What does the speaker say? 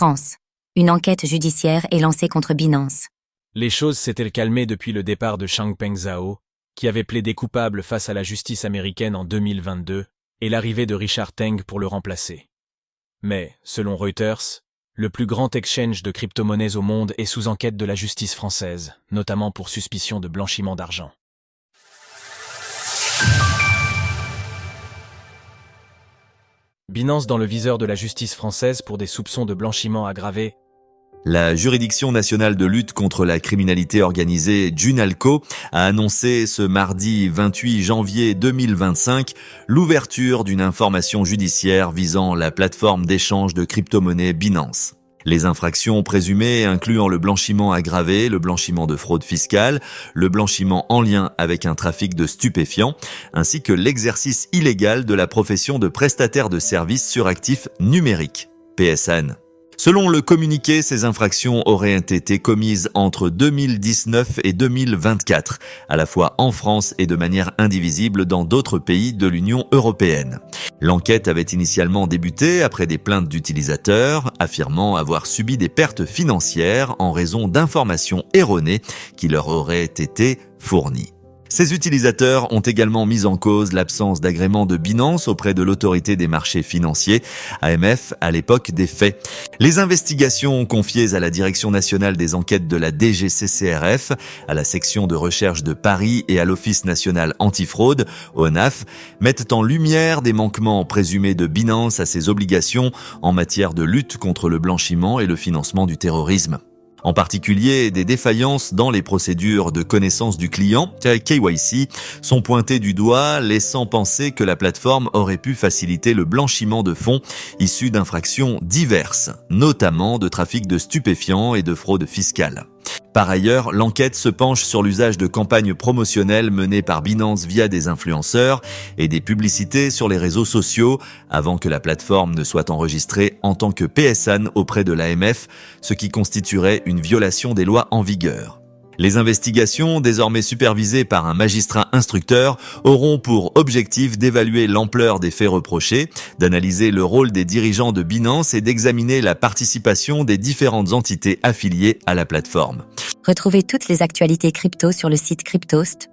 France. Une enquête judiciaire est lancée contre Binance. Les choses s'étaient calmées depuis le départ de Changpeng Zhao, qui avait plaidé coupable face à la justice américaine en 2022, et l'arrivée de Richard Teng pour le remplacer. Mais, selon Reuters, le plus grand exchange de crypto-monnaies au monde est sous enquête de la justice française, notamment pour suspicion de blanchiment d'argent. Binance dans le viseur de la justice française pour des soupçons de blanchiment aggravé. La juridiction nationale de lutte contre la criminalité organisée, Junalco, a annoncé ce mardi 28 janvier 2025 l'ouverture d'une information judiciaire visant la plateforme d'échange de crypto-monnaies Binance. Les infractions présumées incluant le blanchiment aggravé, le blanchiment de fraude fiscale, le blanchiment en lien avec un trafic de stupéfiants, ainsi que l'exercice illégal de la profession de prestataire de services sur actifs numériques, PSN. Selon le communiqué, ces infractions auraient été commises entre 2019 et 2024, à la fois en France et de manière indivisible dans d'autres pays de l'Union européenne. L'enquête avait initialement débuté après des plaintes d'utilisateurs affirmant avoir subi des pertes financières en raison d'informations erronées qui leur auraient été fournies. Ces utilisateurs ont également mis en cause l'absence d'agrément de Binance auprès de l'autorité des marchés financiers, AMF, à l'époque des faits. Les investigations confiées à la Direction nationale des enquêtes de la DGCCRF, à la section de recherche de Paris et à l'Office national antifraude, ONAF, mettent en lumière des manquements présumés de Binance à ses obligations en matière de lutte contre le blanchiment et le financement du terrorisme. En particulier, des défaillances dans les procédures de connaissance du client, KYC, sont pointées du doigt, laissant penser que la plateforme aurait pu faciliter le blanchiment de fonds issus d'infractions diverses, notamment de trafic de stupéfiants et de fraude fiscale. Par ailleurs, l'enquête se penche sur l'usage de campagnes promotionnelles menées par Binance via des influenceurs et des publicités sur les réseaux sociaux avant que la plateforme ne soit enregistrée en tant que PSN auprès de l'AMF, ce qui constituerait une violation des lois en vigueur. Les investigations, désormais supervisées par un magistrat instructeur, auront pour objectif d'évaluer l'ampleur des faits reprochés, d'analyser le rôle des dirigeants de Binance et d'examiner la participation des différentes entités affiliées à la plateforme. Retrouvez toutes les actualités crypto sur le site cryptost.fr.